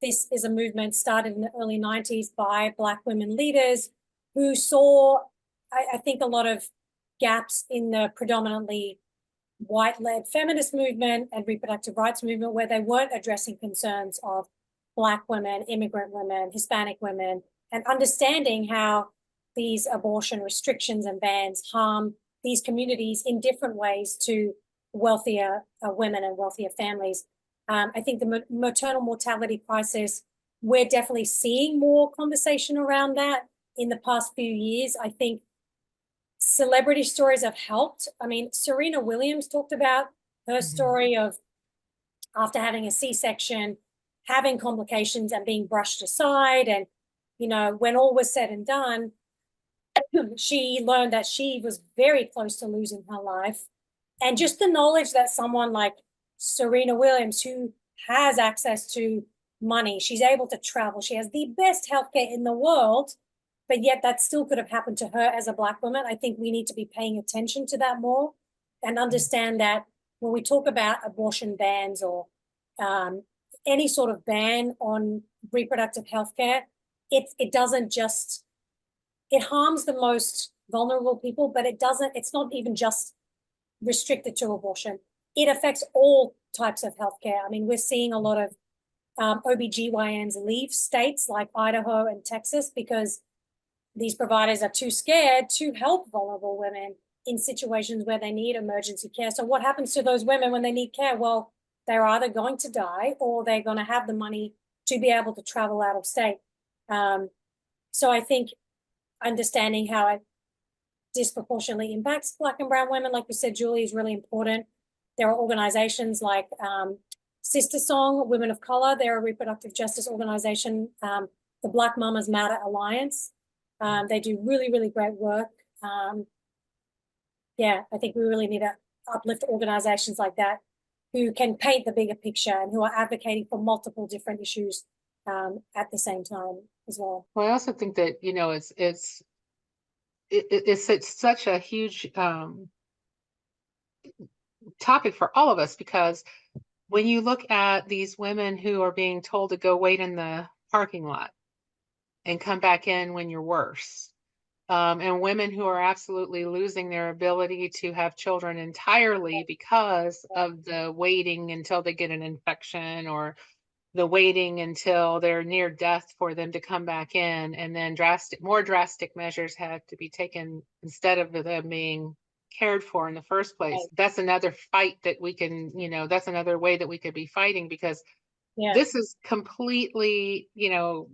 S2: this is a movement started in the early 90s by Black women leaders who saw, I think, a lot of gaps in the predominantly white-led feminist movement and reproductive rights movement, where they weren't addressing concerns of Black women, immigrant women, Hispanic women, and understanding how these abortion restrictions and bans harm these communities in different ways to wealthier women and wealthier families. I think the maternal mortality crisis, we're definitely seeing more conversation around that in the past few years. I think celebrity stories have helped. I mean, Serena Williams talked about her story of after having a C-section, having complications and being brushed aside. And, you know, when all was said and done, she learned that she was very close to losing her life. And just the knowledge that someone like Serena Williams, who has access to money, she's able to travel, she has the best healthcare in the world, but yet that still could have happened to her as a Black woman. I think we need to be paying attention to that more and understand that when we talk about abortion bans or any sort of ban on reproductive health care, it doesn't just, it harms the most vulnerable people, but it's not even just restricted to abortion. It affects all types of healthcare. I mean, we're seeing a lot of OBGYNs leave states like Idaho and Texas because these providers are too scared to help vulnerable women in situations where they need emergency care. So what happens to those women when they need care? Well, they're either going to die or they're going to have the money to be able to travel out of state. So I think understanding how it disproportionately impacts Black and brown women, like you said, Julie, is really important. There are organizations like Sister Song, Women of Color. They're a reproductive justice organization. The Black Mamas Matter Alliance. They do really, really great work. Yeah, I think we really need to uplift organizations like that who can paint the bigger picture and who are advocating for multiple different issues at the same time as well.
S3: Well, I also think that, you know, it's such a huge topic for all of us, because when you look at these women who are being told to go wait in the parking lot and come back in when you're worse, and women who are absolutely losing their ability to have children entirely because of the waiting until they get an infection, or the waiting until they're near death for them to come back in, and then more drastic measures have to be taken instead of them being cared for in the first place.
S2: Right.
S3: That's another fight that we can, you know, that's another way that we could be fighting, because this is completely, you know,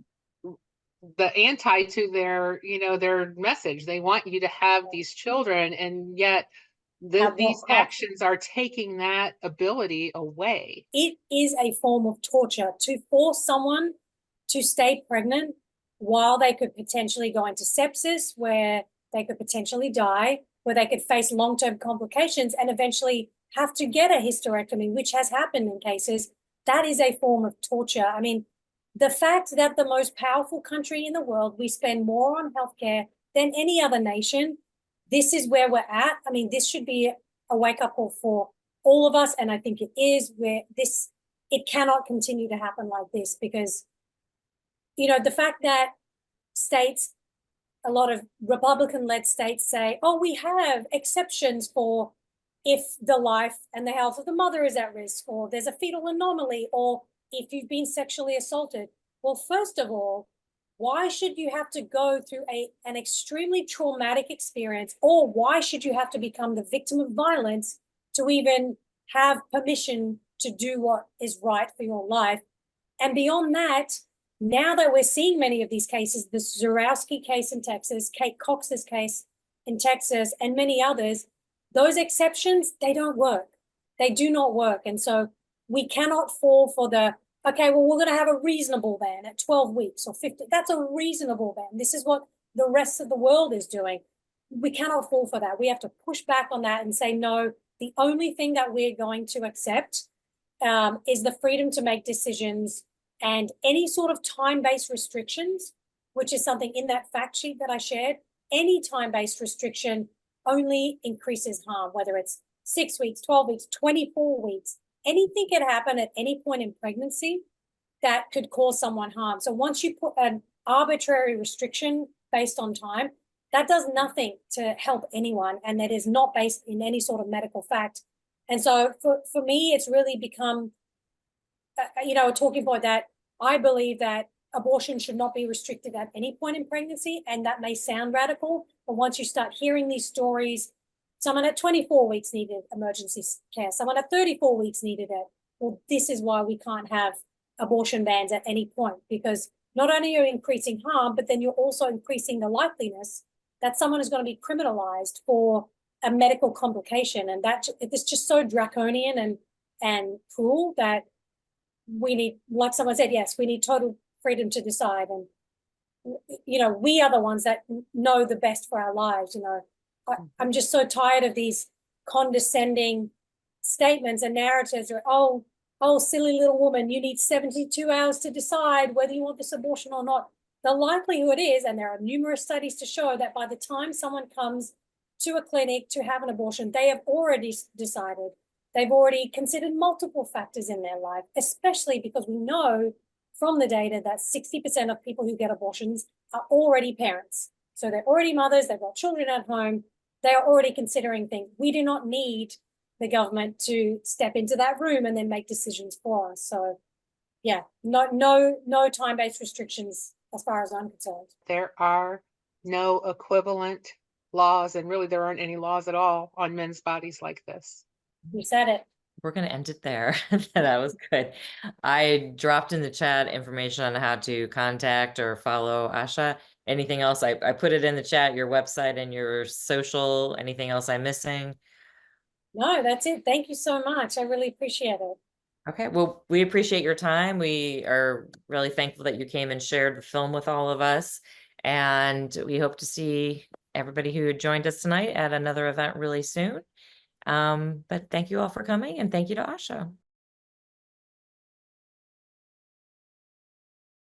S3: the anti to their, you know, their message. They want you to have these children, and yet these actions are taking that ability away.
S2: It is a form of torture to force someone to stay pregnant while they could potentially go into sepsis, where they could potentially die, where they could face long-term complications and eventually have to get a hysterectomy, which has happened in cases. That is a form of torture. I mean, the fact that the most powerful country in the world, we spend more on healthcare than any other nation, this is where we're at. I mean, this should be a wake-up call for all of us, and I think it is, where it cannot continue to happen like this, because, you know, the fact that states, a lot of Republican-led states say, oh, we have exceptions for if the life and the health of the mother is at risk, or there's a fetal anomaly, or if you've been sexually assaulted. Well, first of all, why should you have to go through an extremely traumatic experience, or why should you have to become the victim of violence to even have permission to do what is right for your life? And beyond that, now that we're seeing many of these cases, the Zurowski case in Texas, Kate Cox's case in Texas, and many others, those exceptions, they don't work. They do not work. And so we cannot fall for the, okay, well, we're going to have a reasonable ban at 12 weeks or 50. That's a reasonable ban. This is what the rest of the world is doing. We cannot fall for that. We have to push back on that and say, no, the only thing that we're going to accept is the freedom to make decisions, and any sort of time-based restrictions, which is something in that fact sheet that I shared. Any time-based restriction only increases harm, whether it's 6 weeks, 12 weeks, 24 weeks. Anything can happen at any point in pregnancy. that could cause someone harm. So once you put an arbitrary restriction based on time, that does nothing to help anyone, and that is not based in any sort of medical fact. And so for me, it's really become, a talking point that I believe that abortion should not be restricted at any point in pregnancy. And that may sound radical, but once you start hearing these stories, someone at 24 weeks needed emergency care, someone at 34 weeks needed it. Well, this is why we can't have abortion bans at any point, because not only are you increasing harm, but then you're also increasing the likeliness that someone is going to be criminalized for a medical complication. And that it's just so draconian and cruel that we need, like someone said, yes, we need total freedom to decide. And, we are the ones that know the best for our lives. I'm just so tired of these condescending statements and narratives where, oh, silly little woman, you need 72 hours to decide whether you want this abortion or not. The likelihood is, and there are numerous studies to show, that by the time someone comes to a clinic to have an abortion, they have already decided. They've already considered multiple factors in their life, especially because we know from the data that 60% of people who get abortions are already parents. So they're already mothers, they've got children at home, they are already considering things. We do not need the government to step into that room and then make decisions for us. So yeah, no time-based restrictions as far as I'm concerned.
S3: There are no equivalent laws, and really there aren't any laws at all on men's bodies like this.
S2: You said it.
S1: We're going to end it there. That was good. I dropped in the chat information on how to contact or follow Asha. Anything else? I put it in the chat, your website and your social. Anything else I'm missing?
S2: No, that's it. Thank you so much. I really appreciate it.
S1: Okay, well, we appreciate your time. We are really thankful that you came and shared the film with all of us. And we hope to see everybody who joined us tonight at another event really soon. But thank you all for coming, and thank you to Asha.